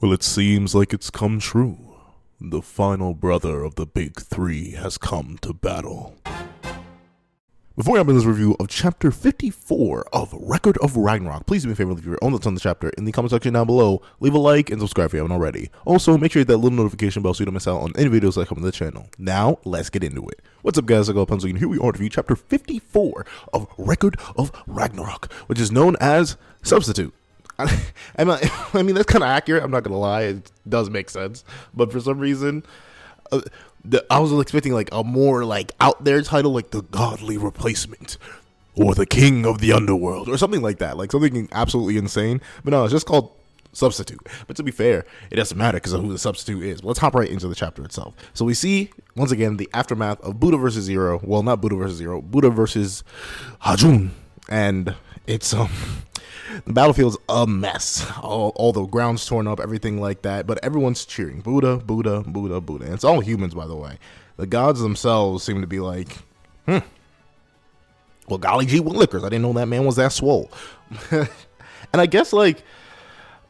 Well, it seems like it's come true. The final brother of the big three has come to battle. Before I open this review of Chapter 54 of Record of Ragnarok, please do me a favor, leave your own thoughts on the chapter in the comment section down below, leave a like, and subscribe if you haven't already. Also, make sure you hit that little notification bell so you don't miss out on any videos that come to the channel. Now, let's get into it. What's up, guys? I got Pencil, and here we are to review Chapter 54 of Record of Ragnarok, which is known as Substitute. I mean, that's kind of accurate, I'm not going to lie, it does make sense, but for some reason, I was expecting like a more like out there title, like the Godly Replacement or the King of the Underworld or something like that, like something absolutely insane. But no, it's just called Substitute. But to be fair, it doesn't matter because of who the substitute is. But let's hop right into the chapter itself. So we see once again the aftermath of Buddha versus Zero. Well, not Buddha versus Zero, Buddha versus Hajun, and it's the battlefield's a mess. All the ground's torn up, everything like that. But everyone's cheering. Buddha, Buddha, Buddha, Buddha. And it's all humans, by the way. The gods themselves seem to be like, well, golly gee willikers, I didn't know that man was that swole. And I guess, like,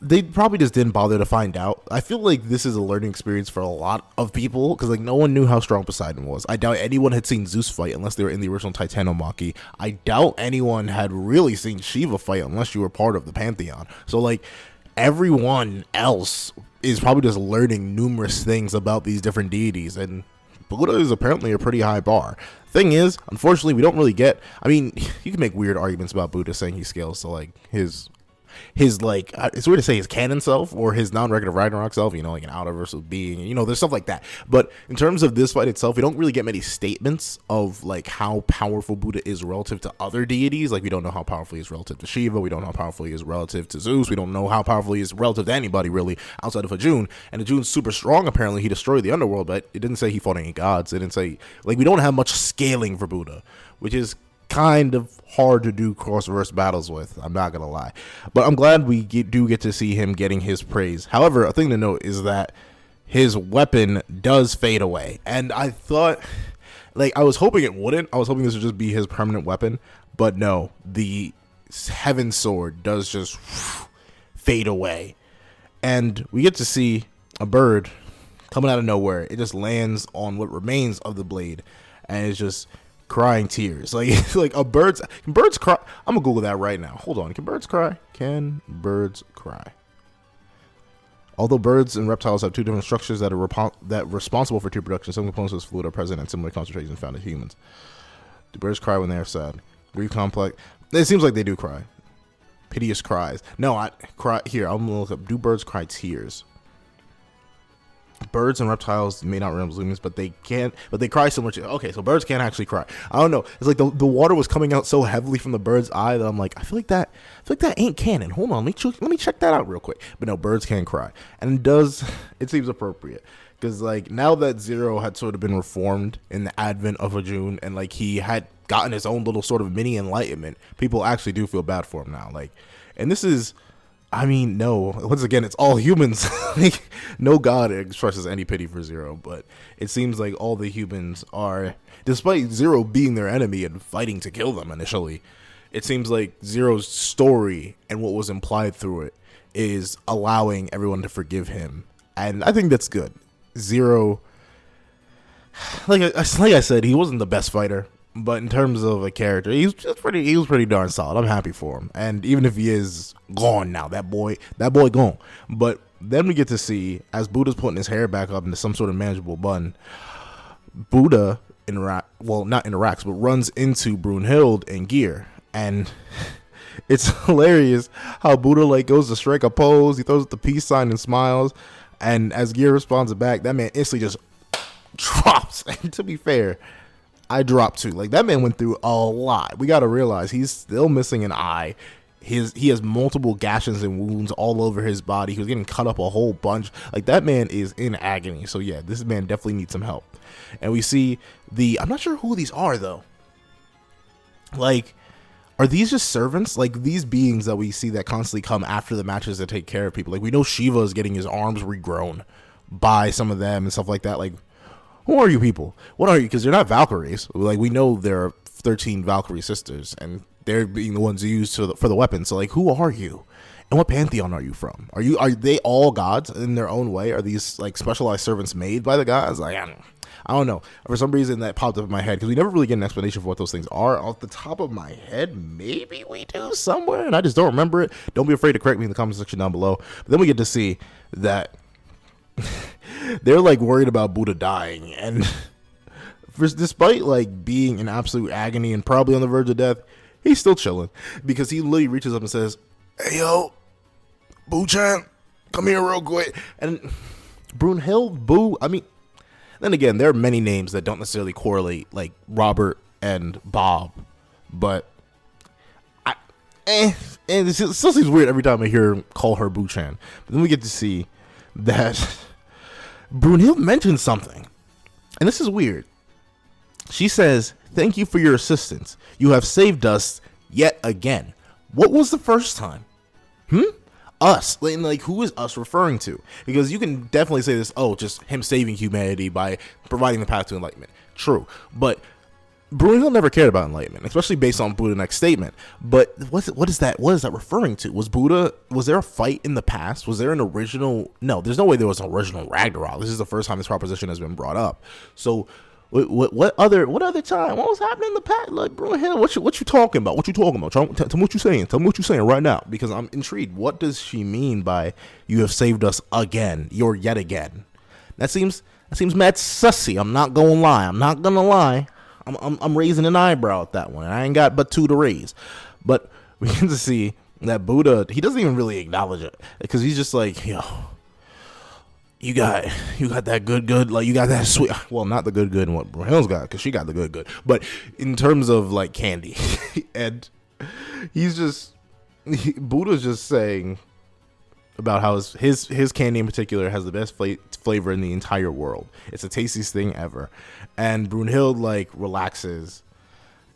they probably just didn't bother to find out. I feel like this is a learning experience for a lot of people because, like, no one knew how strong Poseidon was. I doubt anyone had seen Zeus fight unless they were in the original Titanomachy. I doubt anyone had really seen Shiva fight unless you were part of the Pantheon. So, like, everyone else is probably just learning numerous things about these different deities, and Buddha is apparently a pretty high bar. Thing is, unfortunately, we don't really get, I mean, you can make weird arguments about Buddha saying he scales to, like, his like, it's weird to say his canon self or his non-Record of Ragnarok self, you know, like an outerversal being, you know, there's stuff like that. But in terms of this fight itself, we don't really get many statements of like how powerful Buddha is relative to other deities. Like, we don't know how powerful he is relative to Shiva, we don't know how powerful he is relative to Zeus, we don't know how powerful he is relative to anybody really outside of Hajun. And Hajun's super strong, apparently he destroyed the underworld, but it didn't say he fought any gods. It didn't say, like, we don't have much scaling for Buddha, which is kind of hard to do cross-verse battles with, I'm not gonna lie. But I'm glad we do get to see him getting his praise. However, a thing to note is that his weapon does fade away, and I thought, like, I was hoping it wouldn't. I was hoping this would just be his permanent weapon, but no, the Heaven Sword does just fade away, and we get to see a bird coming out of nowhere. It just lands on what remains of the blade, and it's just crying tears. Like a bird's, can birds cry? I'm gonna Google that right now. Hold on. Can birds cry? Can birds cry? Although birds and reptiles have two different structures that are responsible for tear production, some components of this fluid are present at similar concentrations found in humans. Do birds cry when they are sad? Grief complex. It seems like they do cry. Piteous cries. No, I cry. Here, I'm gonna look up. Do birds cry tears? Birds and reptiles may not resemble humans, but they can, but they cry so much. Okay, so birds can't actually cry. I don't know. It's like the water was coming out so heavily from the bird's eye that I'm like, I feel like that ain't canon. Hold on, let me check that out real quick. But no, birds can cry, and it seems appropriate because, like, now that Zero had sort of been reformed in the advent of Hajun, and like he had gotten his own little sort of mini enlightenment, people actually do feel bad for him now. Like, and this is, I mean, no, once again, it's all humans. Like, no god expresses any pity for Zero, but it seems like all the humans are, despite Zero being their enemy and fighting to kill them initially, it seems like Zero's story and what was implied through it is allowing everyone to forgive him. And I think that's good. Zero, like I said, he wasn't the best fighter, but in terms of a character, he was pretty darn solid. I'm happy for him. And even if he is gone now, that boy gone. But then we get to see, as Buddha's putting his hair back up into some sort of manageable bun, Buddha but runs into Brunhild and Gear. And it's hilarious how Buddha, like, goes to strike a pose, he throws up the peace sign and smiles, and as Gear responds back, that man instantly just drops. And to be fair, I dropped too. Like, that man went through a lot. We got to realize he's still missing an eye. He has multiple gashes and wounds all over his body. He was getting cut up a whole bunch. Like, that man is in agony. So yeah, this man definitely needs some help. And we see I'm not sure who these are though. Like, are these just servants? Like, these beings that we see that constantly come after the matches to take care of people. Like, we know Shiva is getting his arms regrown by some of them and stuff like that. Like, who are you people? What are you? Because they're not Valkyries. Like, we know there are 13 Valkyrie sisters, and they're being the ones used for the weapons. So, like, who are you? And what pantheon are you from? Are they all gods in their own way? Are these like specialized servants made by the gods? Like, I don't know. For some reason that popped up in my head because we never really get an explanation for what those things are. Off the top of my head, maybe we do somewhere, and I just don't remember it. Don't be afraid to correct me in the comment section down below. But then we get to see that they're like worried about Buddha dying, and despite like being in absolute agony and probably on the verge of death, he's still chilling because he literally reaches up and says, "Hey yo, Boo-chan, come here real quick." And Brunhild, Boo, I mean, then again, there are many names that don't necessarily correlate, like Robert and Bob, but and it still seems weird every time I hear him call her Boo-chan. But then we get to see that Brunhild mentions something, and this is weird. She says, "Thank you for your assistance. You have saved us yet again." What was the first time? Us. Like, who is us referring to? Because you can definitely say this, oh, just him saving humanity by providing the path to enlightenment. True. But Brunhild never cared about enlightenment, especially based on Buddha's next statement. But what is that referring to? Was there a fight in the past? Was there an original? No, there's no way there was an original Ragnarok. This is the first time this proposition has been brought up. So what other time? What was happening in the past? Like, Brunhild, what you talking about? What you talking about? Tell me what you saying. Tell me what you saying right now, because I'm intrigued. What does she mean by "you have saved us again"? You're yet again. That seems mad sussy. I'm not gonna lie. I'm raising an eyebrow at that one. I ain't got but two to raise. But we get to see that Buddha, he doesn't even really acknowledge it, because he's just like, yo, you got that good, like, you got that sweet, well, not the good and what Brunhild's got, because she got the good, but in terms of like candy. And Buddha's just saying about how his candy in particular has the best flavor in the entire world. It's the tastiest thing ever. And Brunhild like relaxes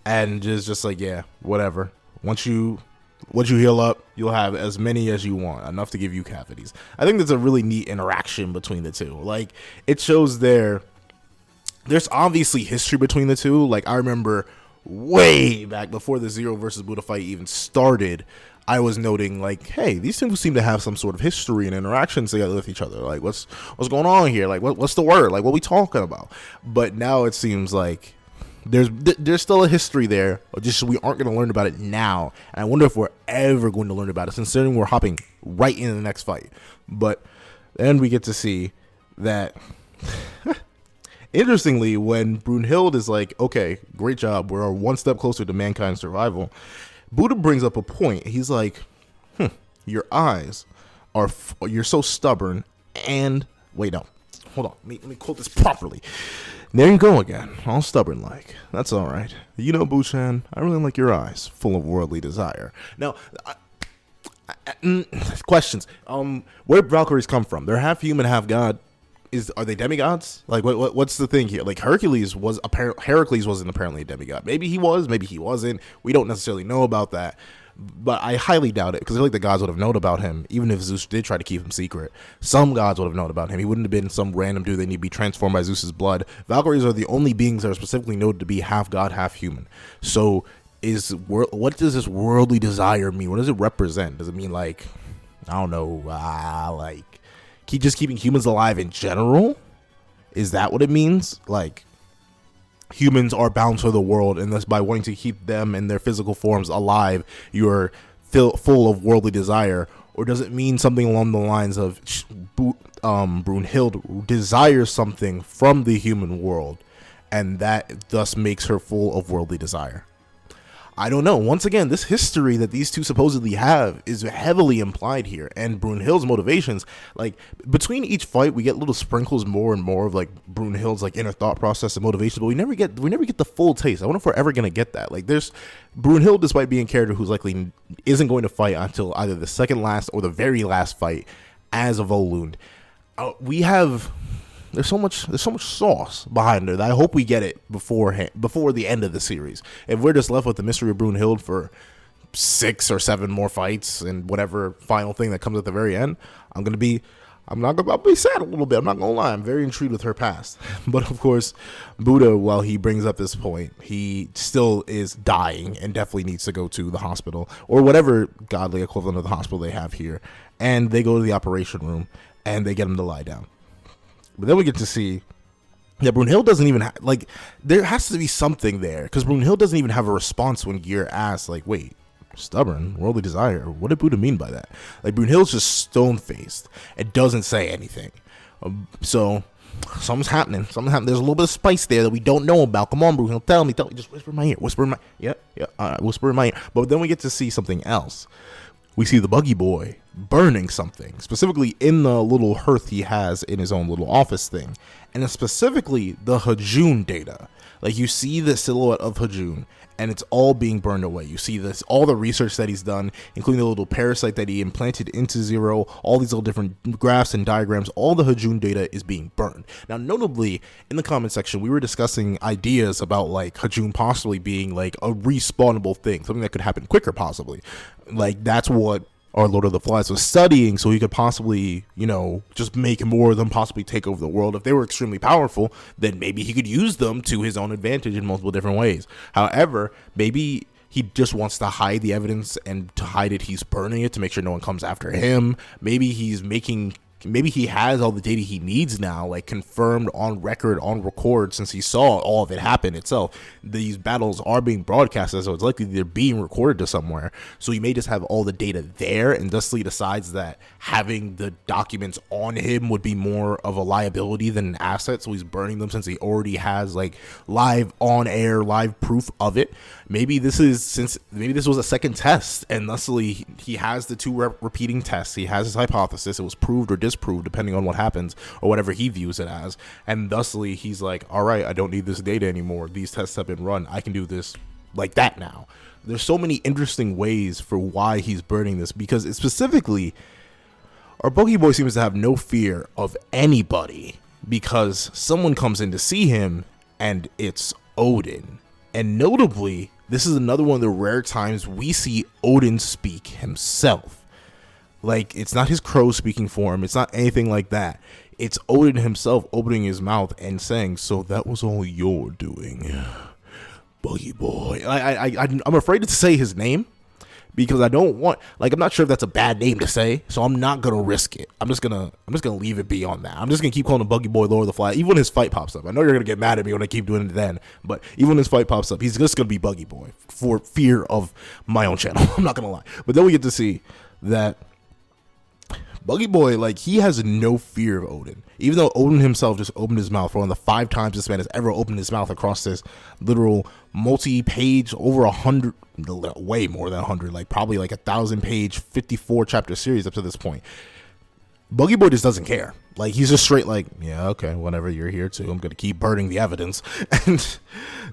and just like, yeah, whatever. Once you heal up, you'll have as many as you want, enough to give you cavities. I think that's a really neat interaction between the two. Like, it shows there's obviously history between the two. Like, I remember way back before the Zero versus Buddha fight even started, I was noting like, hey, these two seem to have some sort of history and interactions together with each other. Like, what's going on here? Like, what's the word? Like, what we talking about? But now it seems like there's still a history there, or just we aren't going to learn about it now. And I wonder if we're ever going to learn about it, considering we're hopping right into the next fight. But then we get to see that interestingly, when Brunhild is like, okay, great job, we're one step closer to mankind's survival, Buddha brings up a point. He's like, your eyes you're so stubborn, and wait, no, hold on, let me quote this properly. There you go again, all stubborn like. That's all right. You know, Boo-chan, I really like your eyes, full of worldly desire. Now, questions. Where Valkyries come from? They're half human, half god. Are they demigods? Like, what's the thing here? Like, Heracles wasn't apparently a demigod. Maybe he was, maybe he wasn't. We don't necessarily know about that. But I highly doubt it, because I feel like the gods would have known about him, even if Zeus did try to keep him secret. Some gods would have known about him. He wouldn't have been some random dude that need to be transformed by Zeus's blood. Valkyries are the only beings that are specifically noted to be half god, half human. So what does this worldly desire mean? What does it represent? Does it mean, like, I don't know, like just keeping humans alive in general? Is that what it means? Like, humans are bound to the world, and thus by wanting to keep them in their physical forms alive, you're full of worldly desire? Or does it mean something along the lines of Brunhild desires something from the human world, and that thus makes her full of worldly desire? I don't know. Once again, this history that these two supposedly have is heavily implied here, and Brunhild's motivations, like, between each fight, we get little sprinkles more and more of like Brunhild's like inner thought process and motivation, but we never get the full taste. I wonder if we're ever gonna get that. Like, there's Brunhild, despite being a character who's likely isn't going to fight until either the second last or the very last fight as a Volund. There's so much sauce behind her that I hope we get it before the end of the series. If we're just left with the mystery of Brunhild for 6 or 7 more fights and whatever final thing that comes at the very end, I'm gonna be I'll be sad a little bit. I'm not gonna lie. I'm very intrigued with her past. But of course, Buddha, while he brings up this point, he still is dying and definitely needs to go to the hospital or whatever godly equivalent of the hospital they have here. And they go to the operation room and they get him to lie down. But then we get to see that Brunhild doesn't even like. There has to be something there because Brunhild doesn't even have a response when Gear asks, like, "Wait, stubborn, worldly desire. What did Buddha mean by that?" Like Brunhild's just stone-faced. It doesn't say anything. So something's happening. There's a little bit of spice there that we don't know about. Come on, Brunhild, tell me. Just whisper in my ear. Whisper in my ear. But then we get to see something else. We see the buggy boy burning something, specifically in the little hearth he has in his own little office thing. And it's specifically the Hajun data. Like you see the silhouette of Hajun and it's all being burned away. You see this, all the research that he's done, including the little parasite that he implanted into Zero, all these little different graphs and diagrams, all the Hajun data is being burned. Now, notably, in the comment section, we were discussing ideas about like Hajun possibly being like a respawnable thing, something that could happen quicker possibly. Like that's what our Lord of the Flies was studying, so he could possibly, just make more of them, possibly take over the world. If they were extremely powerful, then maybe he could use them to his own advantage in multiple different ways. However, maybe he just wants to hide the evidence, and to hide it, he's burning it to make sure no one comes after him. Maybe he has all the data he needs now, like confirmed on record, since he saw all of it happen itself. These battles are being broadcasted, so it's likely they're being recorded to somewhere. So he may just have all the data there, and thusly decides that having the documents on him would be more of a liability than an asset. So he's burning them since he already has like live proof of it. Maybe this was a second test, and thusly he has the two repeating tests. He has his hypothesis. It was proved or disproved depending on what happens or whatever he views it as, and thusly he's like, all right, I don't need this data anymore. These tests have been run. I can do this like that now. There's so many interesting ways for why he's burning this, because it's specifically our buggy boy seems to have no fear of anybody because someone comes in to see him and it's Odin. And notably, this is another one of the rare times we see Odin speak himself. Like, it's not his crow speaking for him. It's not anything like that. It's Odin himself opening his mouth and saying, "So that was all you're doing, buggy boy." I'm afraid to say his name because I don't want, like, I'm not sure if that's a bad name to say, so I'm not gonna risk it. I'm just gonna leave it be on that. I'm just gonna keep calling him Buggy Boy, Lord of the Fly, even when his fight pops up. I know you're gonna get mad at me when I keep doing it then, but even when his fight pops up, he's just gonna be Buggy Boy for fear of my own channel. I'm not gonna lie. But then we get to see that Buggy Boy, like, he has no fear of Odin, even though Odin himself just opened his mouth for one of the 5 times this man has ever opened his mouth across this literal multi-page, over 100, way more than 100, like probably like 1,000-page, 54-chapter series up to this point. Buggy Boy just doesn't care. Like, he's just straight like, yeah, okay, whatever, you're here too. I'm gonna keep burning the evidence. And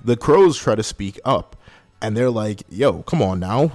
the crows try to speak up. And they're like, yo, come on now.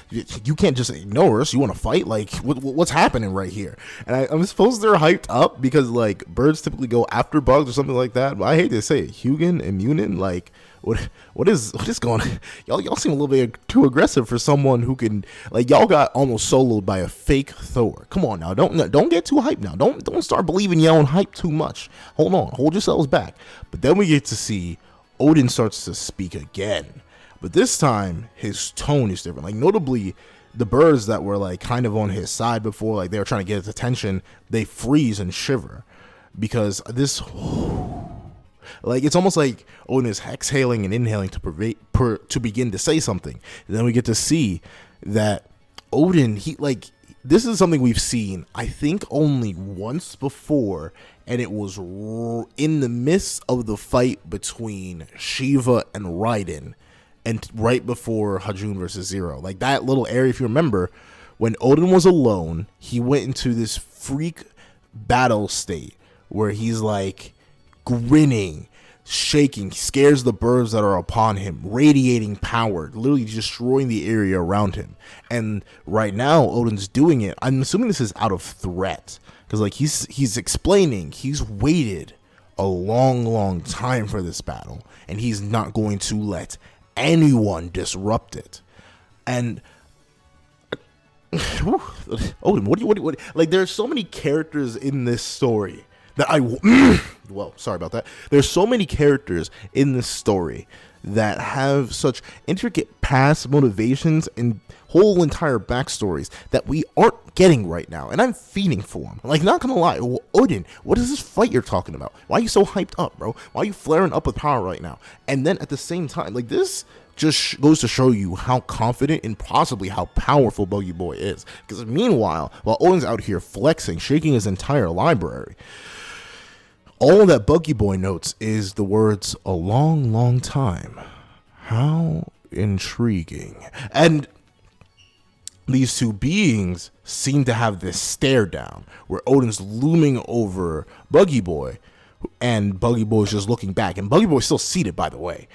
You can't just ignore us. You want to fight? Like, what's happening right here? And I'm supposed they're hyped up because, like, birds typically go after bugs or something like that. But I hate to say it. Hugin and Munin, like, what is going on? Y'all seem a little bit too aggressive for someone who can, like, y'all got almost soloed by a fake Thor. Come on now. Don't get too hyped now. Don't start believing your own hype too much. Hold on. Hold yourselves back. But then we get to see Odin starts to speak again. But this time, his tone is different. Like, notably, the birds that were, like, kind of on his side before, like, they were trying to get his attention, they freeze and shiver. Because this, like, it's almost like Odin is exhaling and inhaling to begin to say something. And then we get to see that Odin, this is something we've seen, I think, only once before, and it was in the midst of the fight between Shiva and Raiden. And right before Hajun versus Zero, like that little area, if you remember, when Odin was alone, he went into this freak battle state where he's like grinning, shaking, scares the birds that are upon him, radiating power, literally destroying the area around him. And right now, Odin's doing it. I'm assuming this is out of threat because, like, he's explaining he's waited a long time for this battle, and he's not going to let anyone disrupt it. And Odin, what? Like, there's so many characters in this story that well, sorry about that. There's so many characters in this story that have such intricate past motivations and whole entire backstories that we aren't getting right now, and I'm feeding for them. Like, not gonna lie, Odin, what is this fight you're talking about? Why are you so hyped up, bro? Why are you flaring up with power right now? And then at the same time, like, this just goes to show you how confident and possibly how powerful Buggy Boy is. Because meanwhile, while Odin's out here flexing, shaking his entire library, all that Buggy Boy notes is the words, "a long, long time." How intriguing. And these two beings seem to have this stare down where Odin's looming over Buggy Boy and Buggy Boy's just looking back. And Buggy Boy's still seated, by the way.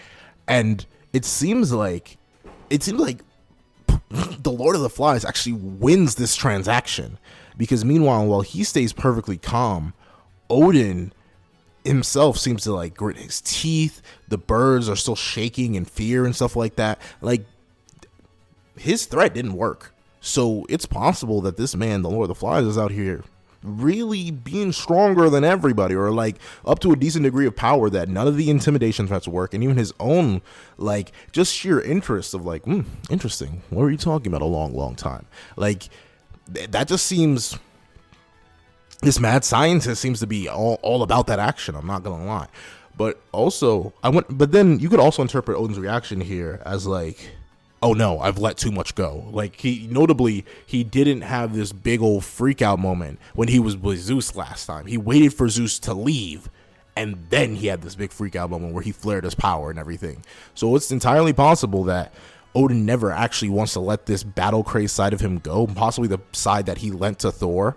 And it seems like the Lord of the Flies actually wins this transaction, because meanwhile, while he stays perfectly calm, Odin himself seems to like grit his teeth. The birds are still shaking in fear and stuff like that. Like, his threat didn't work. So it's possible that this man, the Lord of the Flies, is out here really being stronger than everybody, or like up to a decent degree of power that none of the intimidation threats work, and even his own like just sheer interest of like, interesting, what are you talking about, a long, long time? Like, that just seems, this mad scientist seems to be all about that action. I'm not gonna lie. But also but then you could also interpret Odin's reaction here as like, oh no, I've let too much go. Like, he didn't have this big old freak out moment when he was with Zeus last time. He waited for Zeus to leave, and then he had this big freak out moment where he flared his power and everything. So it's entirely possible that Odin never actually wants to let this battle crazed side of him go, possibly the side that he lent to Thor.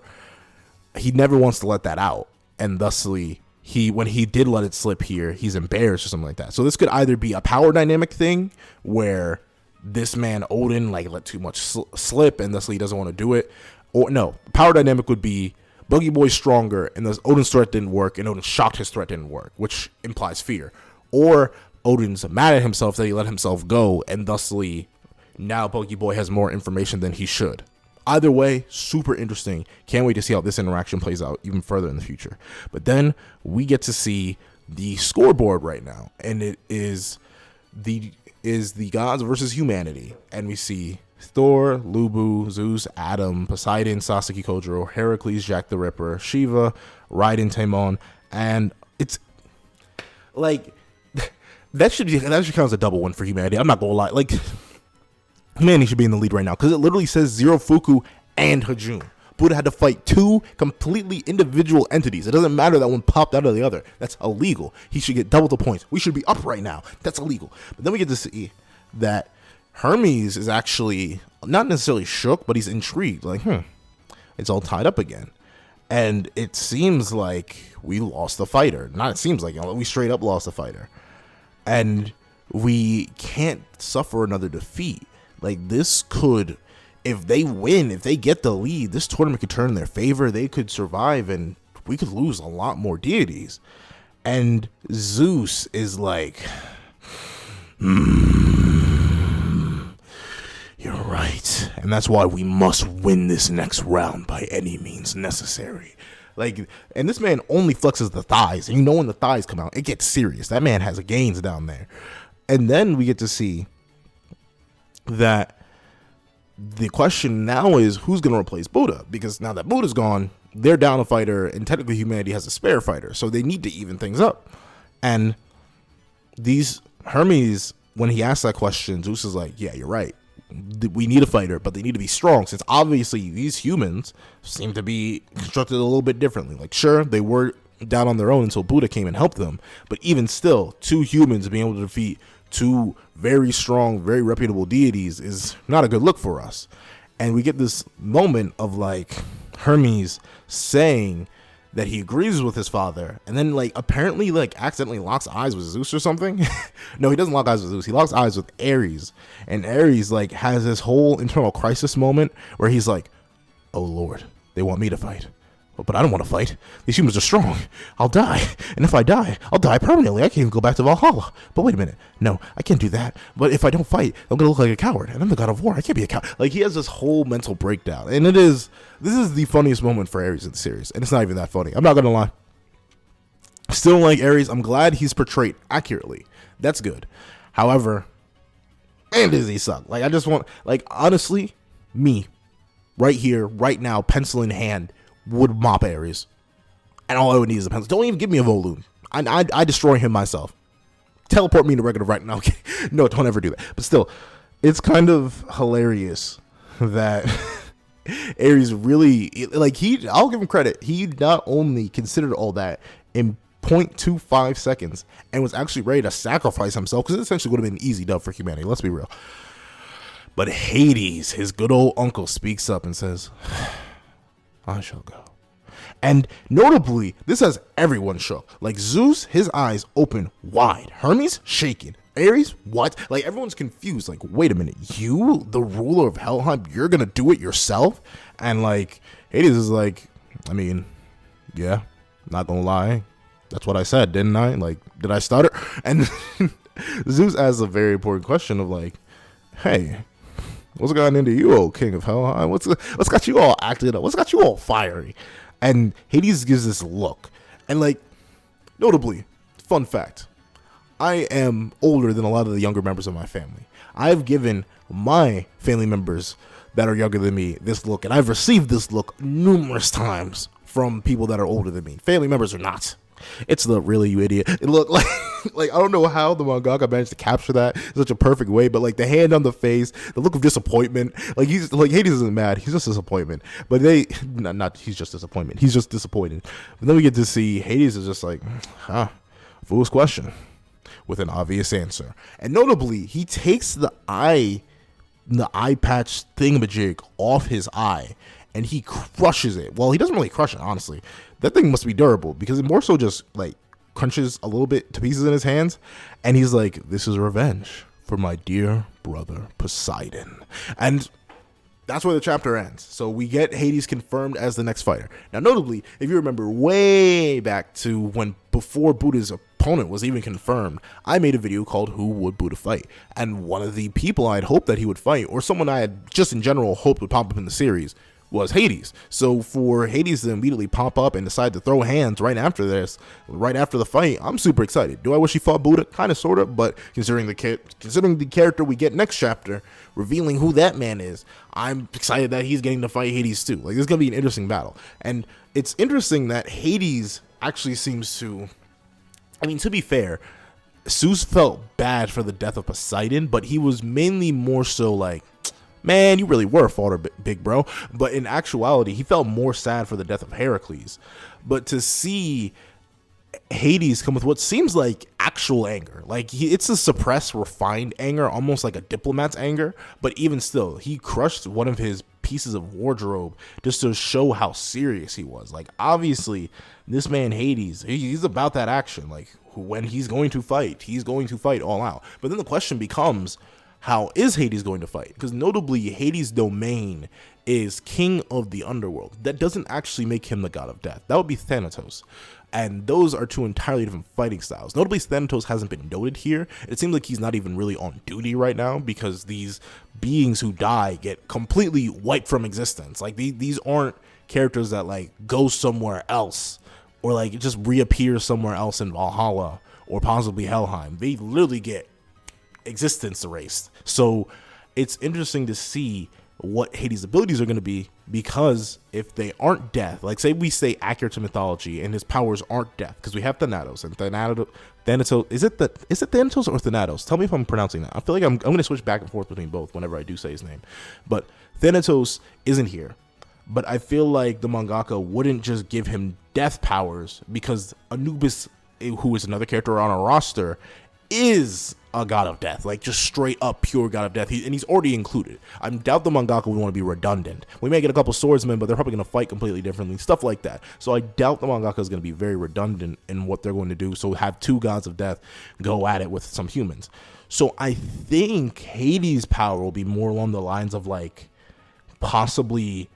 He never wants to let that out, and thusly, when he did let it slip here, he's embarrassed or something like that. So this could either be a power dynamic thing where this man Odin like let too much slip and thusly he doesn't want to do it, or no, power dynamic would be Buggy Boy's stronger and thus Odin's threat didn't work and Odin shocked his threat didn't work, which implies fear, or Odin's mad at himself that he let himself go and thusly now Buggy Boy has more information than he should. Either way, super interesting. Can't wait to see how this interaction plays out even further in the future. But then we get to see the scoreboard right now, and it is the gods versus humanity, and we see Thor, Lubu, Zeus, Adam, Poseidon, Sasaki Kojiro, Heracles, Jack the Ripper, Shiva, Raiden, Timon, and it's like that should count as a double win for humanity. I'm not gonna lie, like, humanity should be in the lead right now because it literally says Zero Fuku and Hajun. Buddha had to fight two completely individual entities. It doesn't matter that one popped out of the other. That's illegal. He should get double the points. We should be up right now. That's illegal. But then we get to see that Hermes is actually not necessarily shook, but he's intrigued. Like, it's all tied up again. And it seems like we lost the fighter. Not it seems like, we straight up lost the fighter. And we can't suffer another defeat. Like, this could, if they win, if they get the lead, this tournament could turn in their favor. They could survive, and we could lose a lot more deities. And Zeus is like, you're right. And that's why we must win this next round by any means necessary. Like, and this man only flexes the thighs. And when the thighs come out, it gets serious. That man has gains down there. And then we get to see that the question now is who's going to replace Buddha, because now that Buddha's gone, they're down a fighter and technically humanity has a spare fighter, so they need to even things up. And these Hermes, when he asked that question, Zeus is like, yeah, you're right, we need a fighter, but they need to be strong, since obviously these humans seem to be constructed a little bit differently. Like, sure, they were down on their own until Buddha came and helped them, but even still, two humans being able to defeat two very strong, very reputable deities is not a good look for us. And we get this moment of like Hermes saying that he agrees with his father, and then like apparently like accidentally locks eyes with Zeus or something. No, he doesn't lock eyes with Zeus. He locks eyes with Ares, and Ares like has this whole internal crisis moment where he's like, oh Lord, they want me to fight. But I don't want to fight. These humans are strong. I'll die. And if I die, I'll die permanently. I can't even go back to Valhalla. But wait a minute. No, I can't do that. But if I don't fight, I'm going to look like a coward. And I'm the god of war. I can't be a coward. Like, he has this whole mental breakdown. And this is the funniest moment for Ares in the series. And it's not even that funny. I'm not going to lie. Still like Ares. I'm glad he's portrayed accurately. That's good. However, man, does he suck. Like, I just want, like, honestly, me, right here, right now, pencil in hand, would mop Ares. And all I would need is a pencil. Don't even give me a Voloon. I destroy him myself. Teleport me to Ragnarok right now. Okay. No, don't ever do that. But still, it's kind of hilarious that Ares really, like, I'll give him credit. He not only considered all that in 0.25 seconds and was actually ready to sacrifice himself, because it essentially would have been an easy dub for humanity. Let's be real. But Hades, his good old uncle, speaks up and says, I shall go. And notably, this has everyone shook. Like, Zeus, his eyes open wide. Hermes, shaking. Ares, what? Like, everyone's confused. Like, wait a minute. You, the ruler of Helheim, you're gonna do it yourself? And, like, Hades is like, I mean, yeah, not gonna lie. That's what I said, didn't I? Like, did I stutter? And Zeus asks a very important question of, like, hey, what's gotten into you, old king of Helheim? What's got you all acted up? What's got you all fiery? And Hades gives this look. And, like, notably, fun fact, I am older than a lot of the younger members of my family. I've given my family members that are younger than me this look, and I've received this look numerous times from people that are older than me. Family members are not. It's the really, you idiot. It looked like I don't know how the mangaka managed to capture that in such a perfect way, but like the hand on the face, the look of disappointment, like he's like, Hades isn't mad, he's just disappointment. But he's just disappointment. He's just disappointed. But then we get to see Hades is just like, fool's question with an obvious answer. And notably, he takes the eye patch thingamajig off his eye and he crushes it. Well, he doesn't really crush it, honestly. That thing must be durable because it more so just like crunches a little bit to pieces in his hands. And he's like, this is revenge for my dear brother Poseidon. And that's where the chapter ends. So we get Hades confirmed as the next fighter. Now, notably, if you remember way back to when before Buddha's opponent was even confirmed, I made a video called Who Would Buddha Fight? And one of the people I'd hoped that he would fight, or someone I had just in general hoped would pop up in the series, was Hades. So for Hades to immediately pop up and decide to throw hands right after the fight, I'm super excited. Do I wish he fought Buddha? Kind of, sort of, but considering the character we get next chapter, revealing who that man is, I'm excited that he's getting to fight Hades too. Like, this is gonna be an interesting battle. And it's interesting that Hades actually seems to, I mean, to be fair, Zeus felt bad for the death of Poseidon, but he was mainly more so like, man, you really were a father, big bro. But in actuality, he felt more sad for the death of Heracles. But to see Hades come with what seems like actual anger, like it's a suppressed, refined anger, almost like a diplomat's anger. But even still, he crushed one of his pieces of wardrobe just to show how serious he was. Like, obviously, this man Hades, he's about that action. Like, when he's going to fight all out. But then the question becomes, how is Hades going to fight? Because notably, Hades' domain is king of the underworld. That doesn't actually make him the god of death. That would be Thanatos. And those are two entirely different fighting styles. Notably, Thanatos hasn't been noted here. It seems like he's not even really on duty right now because these beings who die get completely wiped from existence. Like, these aren't characters that, like, go somewhere else or, like, just reappear somewhere else in Valhalla or possibly Helheim. They literally get existence erased. So it's interesting to see what Hades' abilities are going to be, because if they aren't death, like say we say accurate to mythology and his powers aren't death, because we have Thanatos and Thanatos, is it Thanatos or Thanatos? Tell me if I'm pronouncing that. I feel like I'm going to switch back and forth between both whenever I do say his name. But Thanatos isn't here. But I feel like the mangaka wouldn't just give him death powers, because Anubis, who is another character on our roster, is a god of death, like just straight up pure god of death, and he's already included. I doubt the mangaka would want to be redundant. We may get a couple swordsmen, but they're probably going to fight completely differently, stuff like that. So I doubt the mangaka is going to be very redundant in what they're going to do, so have two gods of death go at it with some humans. So I think Hades' power will be more along the lines of like possibly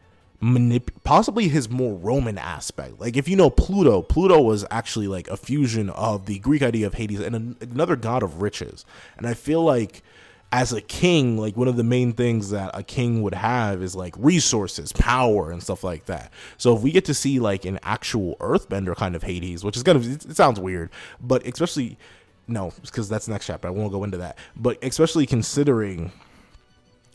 possibly his more Roman aspect. Like if you know Pluto was actually like a fusion of the Greek idea of Hades and another god of riches. And I feel like as a king, like one of the main things that a king would have is like resources, power, and stuff like that. So if we get to see like an actual earthbender kind of Hades, which is it sounds weird, but especially, no, because that's the next chapter, I won't go into that, but especially considering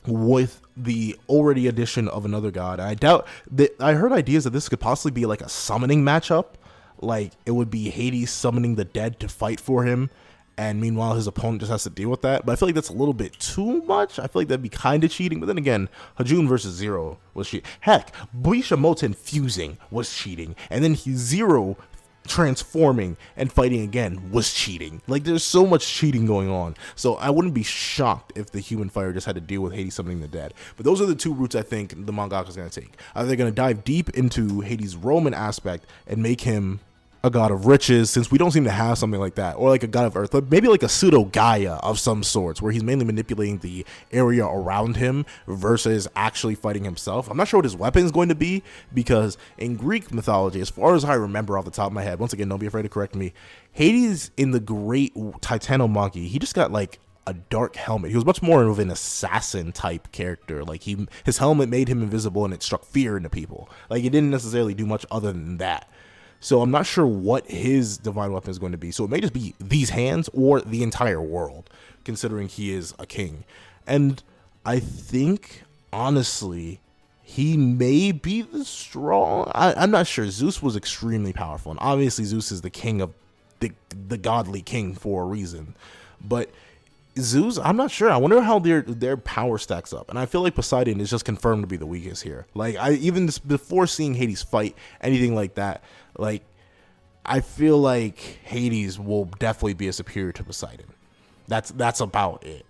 with the already addition of another god, I doubt that, I heard ideas that this could possibly be like a summoning matchup, like it would be Hades summoning the dead to fight for him, and meanwhile his opponent just has to deal with that. But I feel like that's a little bit too much. I feel like that'd be kind of cheating. But then again, Hajun versus Zero was cheating. Heck, Bishamoten fusing was cheating, and then Zero transforming and fighting again was cheating. Like there's so much cheating going on. So I wouldn't be shocked if the human fighter just had to deal with Hades summoning the dead. But those are the two routes I think the mangaka is going to take. Either they're going to dive deep into Hades' Roman aspect and make him a god of riches, since we don't seem to have something like that, or like a god of earth, maybe like a pseudo Gaia of some sorts, where he's mainly manipulating the area around him versus actually fighting himself. I'm not sure what his weapon is going to be, because in Greek mythology, as far as I remember off the top of my head, once again, don't be afraid to correct me, Hades in the great Titanomachy, he just got like a dark helmet. He was much more of an assassin type character. Like his helmet made him invisible and it struck fear into people. Like it didn't necessarily do much other than that. So I'm not sure what his divine weapon is going to be. So it may just be these hands or the entire world, considering he is a king. And I think, honestly, he may be the strong. I'm not sure. Zeus was extremely powerful. And obviously Zeus is the king of the godly king for a reason. But Zeus, I'm not sure. I wonder how their power stacks up. And I feel like Poseidon is just confirmed to be the weakest here. Like even before seeing Hades fight anything like that, like I feel like Hades will definitely be a superior to Poseidon. That's about it.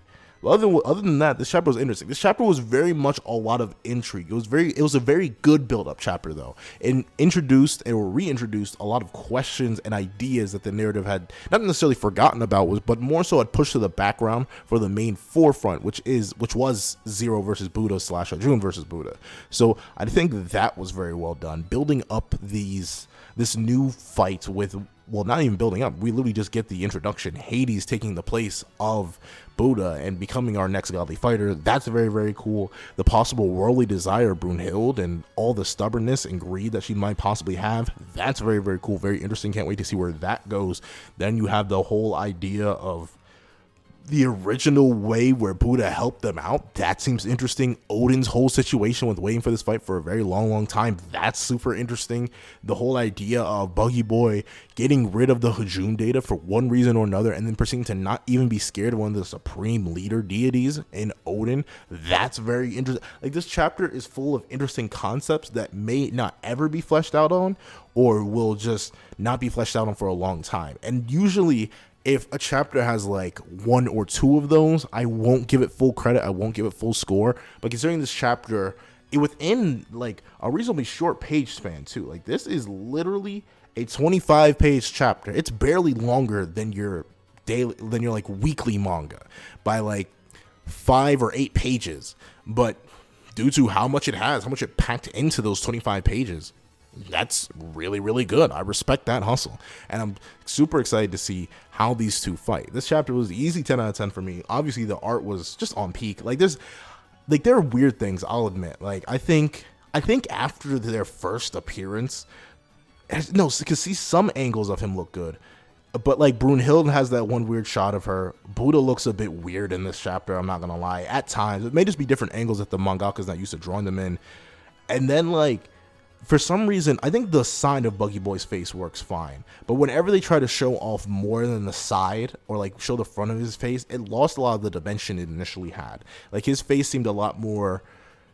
Other than that, this chapter was interesting. This chapter was very much a lot of intrigue. It was a very good build-up chapter, though. It introduced or reintroduced a lot of questions and ideas that the narrative had not necessarily forgotten about, but more so had pushed to the background for the main forefront, which was Zero versus Buddha / Arjun versus Buddha. So I think that was very well done, building up this new fight with, well, not even building up. We literally just get the introduction. Hades taking the place of Buddha and becoming our next godly fighter. That's very, very cool. The possible worldly desire of Brunhild and all the stubbornness and greed that she might possibly have. That's very, very cool. Very interesting. Can't wait to see where that goes. Then you have the whole idea of the original way where Buddha helped them out. That seems interesting. Odin's whole situation with waiting for this fight for a very long time. That's super interesting. The whole idea of Buggy Boy getting rid of the Hajun data for one reason or another, and then proceeding to not even be scared of one of the supreme leader deities in Odin. That's very interesting. Like, this chapter is full of interesting concepts that may not ever be fleshed out on, or will just not be fleshed out on for a long time. And usually, if a chapter has like one or two of those, I won't give it full credit. I won't give it full score. But considering this chapter, within like a reasonably short page span too, like this is literally a 25-page chapter. It's barely longer than your like weekly manga by like 5 or 8 pages. But due to how much it has, how much it packed into those 25 pages, that's really, really good. I respect that hustle. And I'm super excited to see how these two fight. This chapter was easy 10 out of 10 for me. Obviously, the art was just on peak. Like, there are weird things, I'll admit. Like, I think after their first appearance, no, because see, some angles of him look good. But like Brunhild has that one weird shot of her. Buddha looks a bit weird in this chapter, I'm not gonna lie. At times, it may just be different angles that the mangaka's not used to drawing them in. And then like, for some reason, I think the side of Buggy Boy's face works fine. But whenever they try to show off more than the side, or like show the front of his face, it lost a lot of the dimension it initially had. Like, his face seemed a lot more,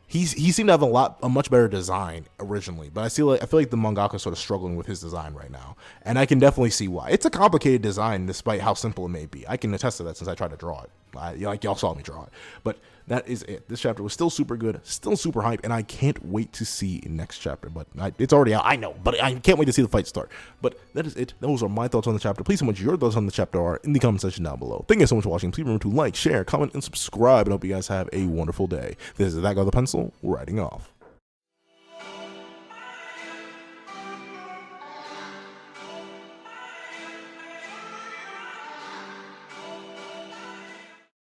he seemed to have a much better design originally. But I feel like the mangaka is sort of struggling with his design right now. And I can definitely see why. It's a complicated design despite how simple it may be. I can attest to that since I tried to draw it. Like, y'all saw me draw it. But that is it. This chapter was still super good, still super hype, and I can't wait to see next chapter. But it's already out, I know, but I can't wait to see the fight start. But that is it. Those are my thoughts on the chapter. Please tell me what your thoughts on the chapter are in the comment section down below. Thank you so much for watching. Please remember to like, share, comment, and subscribe. And I hope you guys have a wonderful day. This is That Guy with a Pencil, writing off.